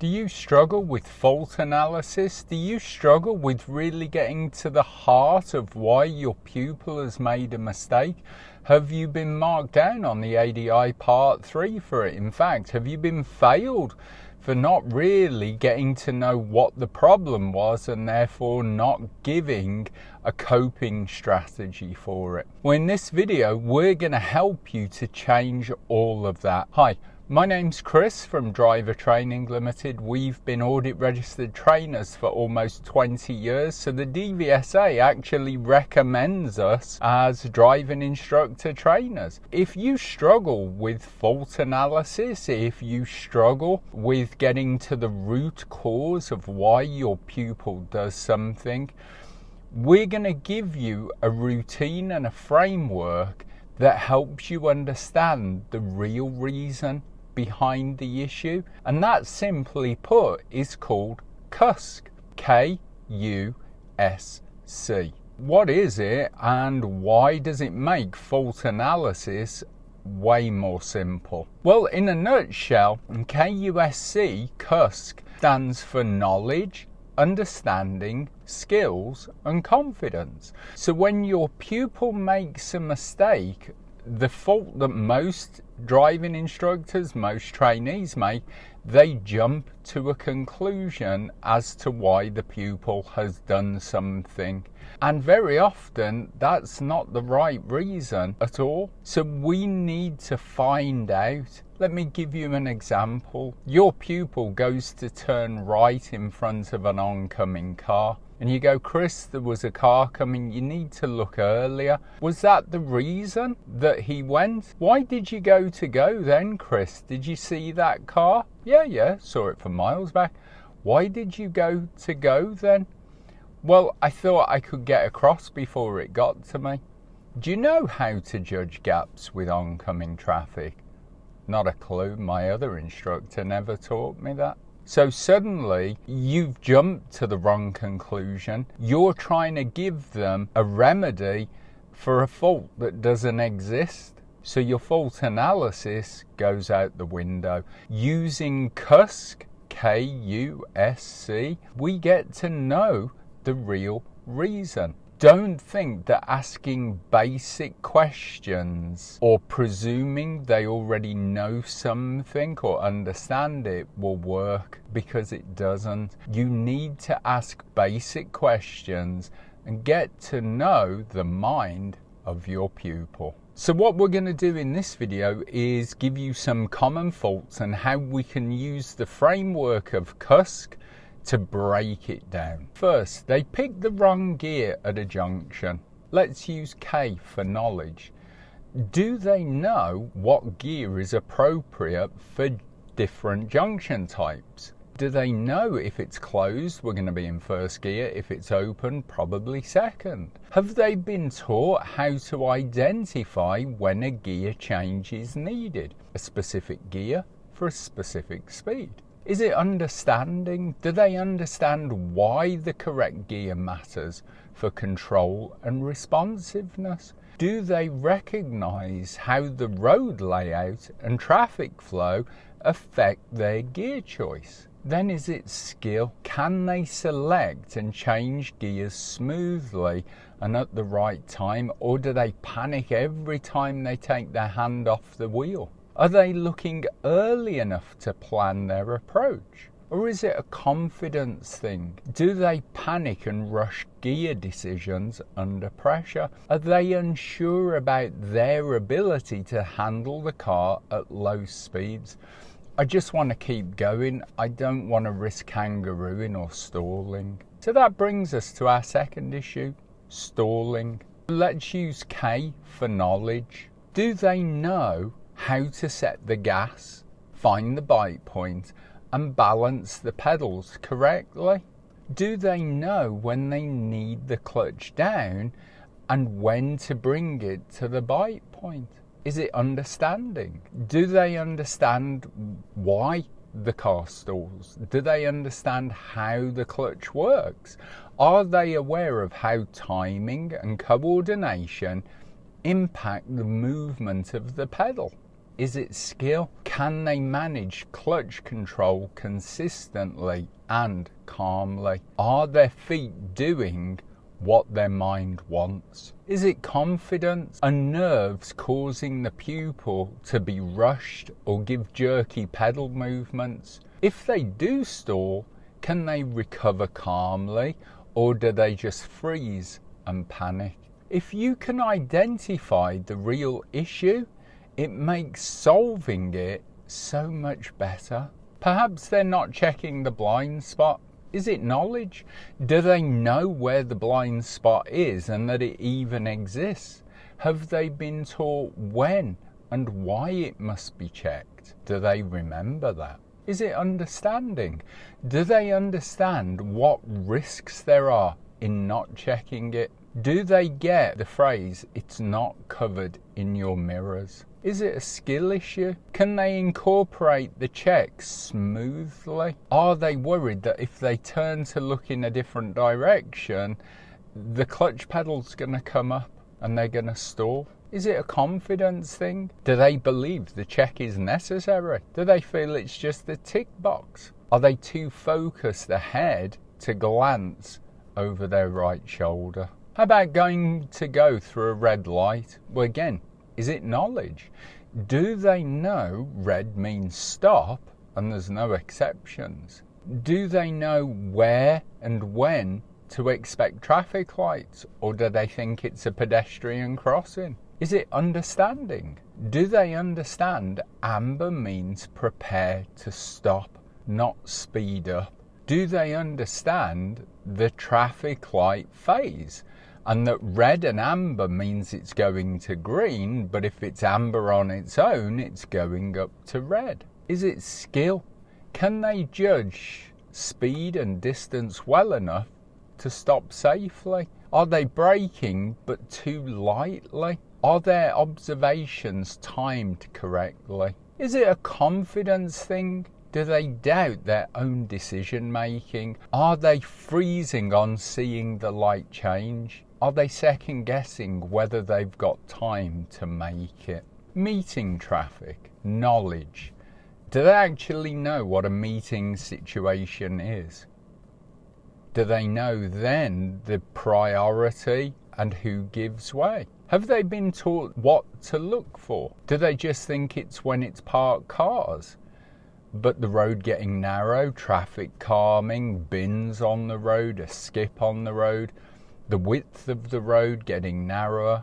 Do you struggle with fault analysis? Do you struggle with really getting to the heart of why your pupil has made a mistake? Have you been marked down on the ADI Part 3 for it? In fact, have you been failed for not really getting to know what the problem was and therefore not giving a coping strategy for it? Well, in this video, we're going to help you to change all of that. Hi. My name's Chris from Driver Training Limited. We've been audit registered trainers for almost 20 years, so the DVSA actually recommends us as driving instructor trainers. If you struggle with fault analysis, if you struggle with getting to the root cause of why your pupil does something, we're going to give you a routine and a framework that helps you understand the real reason behind the issue, and that, simply put, is called KUSC. K-U-S-C. What is it, and why does it make fault analysis way more simple? Well, in a nutshell, KUSC, KUSC, stands for knowledge, understanding, skills, and confidence. So when your pupil makes a mistake, the fault that most driving instructors, most trainees make, they jump to a conclusion as to why the pupil has done something. And very often, that's not the right reason at all. So we need to find out. Let me give you an example. Your pupil goes to turn right in front of an oncoming car. And you go, Chris, there was a car coming, you need to look earlier. Was that the reason that he went? Why did you go then, Chris? Did you see that car? Yeah, saw it from miles back. Why did you go then? Well, I thought I could get across before it got to me. Do you know how to judge gaps with oncoming traffic? Not a clue. My other instructor never taught me that. So suddenly you've jumped to the wrong conclusion. You're trying to give them a remedy for a fault that doesn't exist. So your fault analysis goes out the window. Using KUSC, K-U-S-C, we get to know the real reason. Don't think that asking basic questions or presuming they already know something or understand it will work, because it doesn't. You need to ask basic questions and get to know the mind of your pupil. So what we're going to do in this video is give you some common faults and how we can use the framework of KUSC to break it down. First, they picked the wrong gear at a junction. Let's use K for knowledge. Do they know what gear is appropriate for different junction types? Do they know if it's closed, we're going to be in first gear, if it's open, probably second? Have they been taught how to identify when a gear change is needed? A specific gear for a specific speed? Is it understanding? Do they understand why the correct gear matters for control and responsiveness? Do they recognize how the road layout and traffic flow affect their gear choice? Then is it skill? Can they select and change gears smoothly and at the right time, or do they panic every time they take their hand off the wheel? Are they looking early enough to plan their approach? Or is it a confidence thing? Do they panic and rush gear decisions under pressure? Are they unsure about their ability to handle the car at low speeds? I just want to keep going. I don't want to risk kangarooing or stalling. So that brings us to our second issue, stalling. Let's use K for knowledge. Do they know how to set the gas, find the bite point, and balance the pedals correctly? Do they know when they need the clutch down and when to bring it to the bite point? Is it understanding? Do they understand why the car stalls? Do they understand how the clutch works? Are they aware of how timing and coordination impact the movement of the pedal? Is it skill? Can they manage clutch control consistently and calmly? Are their feet doing what their mind wants? Is it confidence and nerves causing the pupil to be rushed or give jerky pedal movements? If they do stall, can they recover calmly, or do they just freeze and panic? If you can identify the real issue, it makes solving it so much better. Perhaps they're not checking the blind spot. Is it knowledge? Do they know where the blind spot is and that it even exists? Have they been taught when and why it must be checked? Do they remember that? Is it understanding? Do they understand what risks there are in not checking it? Do they get the phrase, "it's not covered in your mirrors"? Is it a skill issue? Can they incorporate the checks smoothly? Are they worried that if they turn to look in a different direction, the clutch pedal's going to come up and they're going to stall? Is it a confidence thing? Do they believe the check is necessary? Do they feel it's just a tick box? Are they too focused ahead to glance over their right shoulder? How about going through a red light? Well, again, is it knowledge? Do they know red means stop and there's no exceptions? Do they know where and when to expect traffic lights, or do they think it's a pedestrian crossing? Is it understanding? Do they understand amber means prepare to stop, not speed up? Do they understand the traffic light phase? And that red and amber means it's going to green, but if it's amber on its own, it's going up to red. Is it skill? Can they judge speed and distance well enough to stop safely? Are they braking but too lightly? Are their observations timed correctly? Is it a confidence thing? Do they doubt their own decision making? Are they freezing on seeing the light change? Are they second guessing whether they've got time to make it? Meeting traffic, knowledge. Do they actually know what a meeting situation is? Do they know then the priority and who gives way? Have they been taught what to look for? Do they just think it's when it's parked cars? But the road getting narrow, traffic calming, bins on the road, a skip on the road, the width of the road getting narrower,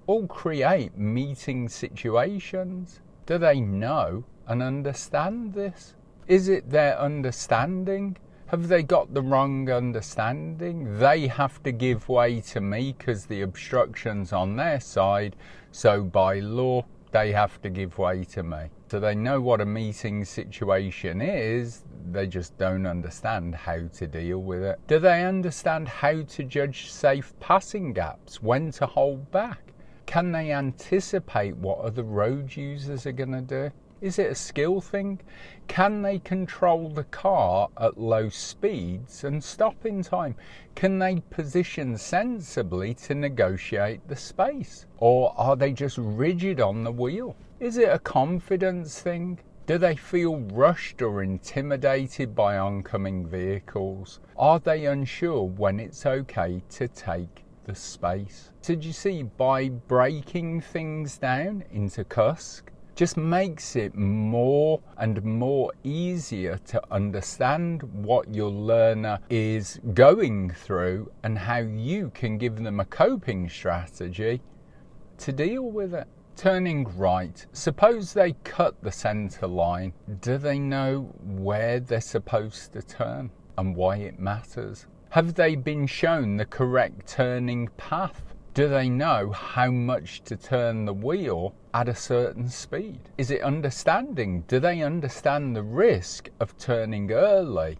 all create meeting situations. Do they know and understand this? Is it their understanding? Have they got the wrong understanding? They have to give way to me because the obstruction's on their side, so by law they have to give way to me. So they know what a meeting situation is, they just don't understand how to deal with it. Do they understand how to judge safe passing gaps, when to hold back? Can they anticipate what other road users are going to do? Is it a skill thing? Can they control the car at low speeds and stop in time? Can they position sensibly to negotiate the space? Or are they just rigid on the wheel? Is it a confidence thing? Do they feel rushed or intimidated by oncoming vehicles? Are they unsure when it's okay to take the space? So do you see, by breaking things down into KUSC, just makes it more and more easier to understand what your learner is going through and how you can give them a coping strategy to deal with it. Turning right, suppose they cut the centre line. Do they know where they're supposed to turn and why it matters? Have they been shown the correct turning path? Do they know how much to turn the wheel at a certain speed? Is it understanding? Do they understand the risk of turning early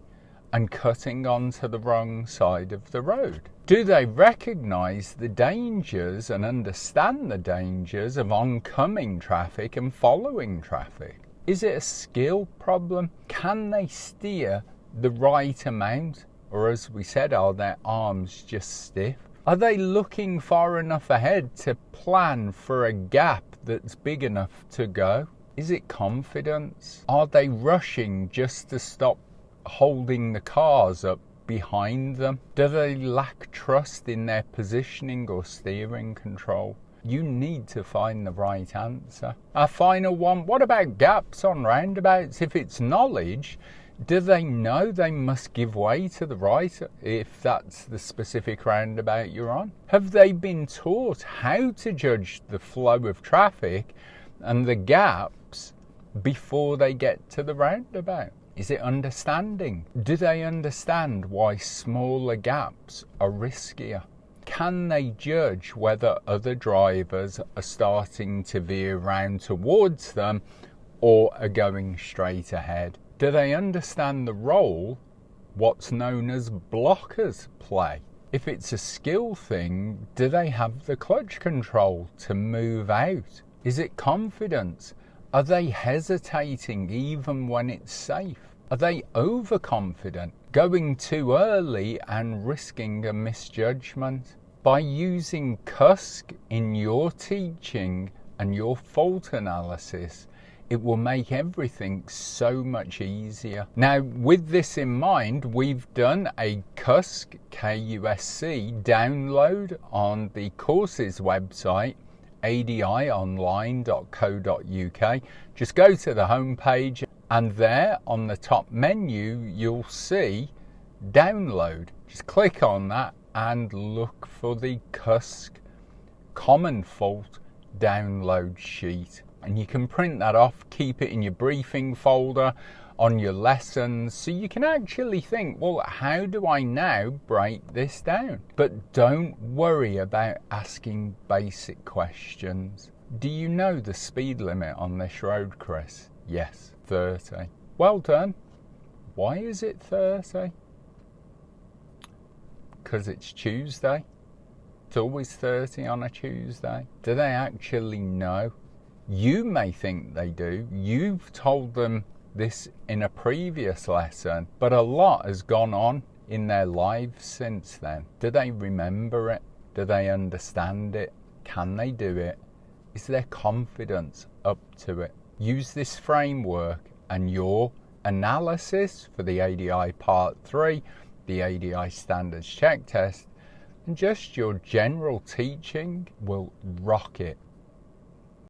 and cutting onto the wrong side of the road? Do they recognise the dangers and understand the dangers of oncoming traffic and following traffic? Is it a skill problem? Can they steer the right amount? Or as we said, are their arms just stiff? Are they looking far enough ahead to plan for a gap that's big enough to go? Is it confidence? Are they rushing just to stop holding the cars up behind them? Do they lack trust in their positioning or steering control? You need to find the right answer. Our final one, what about gaps on roundabouts? If it's knowledge, do they know they must give way to the right if that's the specific roundabout you're on? Have they been taught how to judge the flow of traffic and the gaps before they get to the roundabout? Is it understanding? Do they understand why smaller gaps are riskier? Can they judge whether other drivers are starting to veer round towards them or are going straight ahead? Do they understand the role what's known as blockers play? If it's a skill thing, do they have the clutch control to move out? Is it confidence? Are they hesitating even when it's safe? Are they overconfident, going too early and risking a misjudgment? By using KUSC in your teaching and your fault analysis, it will make everything so much easier. Now, with this in mind, we've done a KUSC download on the courses website, adionline.co.uk. Just go to the home page, and there on the top menu, you'll see download. Just click on that and look for the KUSC common fault download sheet. And you can print that off, keep it in your briefing folder on your lessons, so you can actually think, well, how do I now break this down? But don't worry about asking basic questions. Do you know the speed limit on this road, Chris? Yes, 30. Well done. Why is it 30? Because it's Tuesday. It's always 30 on a Tuesday. Do they actually know? You may think they do. You've told them this in a previous lesson, but a lot has gone on in their lives since then. Do they remember it? Do they understand it? Can they do it? Is their confidence up to it? Use this framework and your analysis for the ADI Part 3, the ADI Standards Check Test, and just your general teaching will rock it.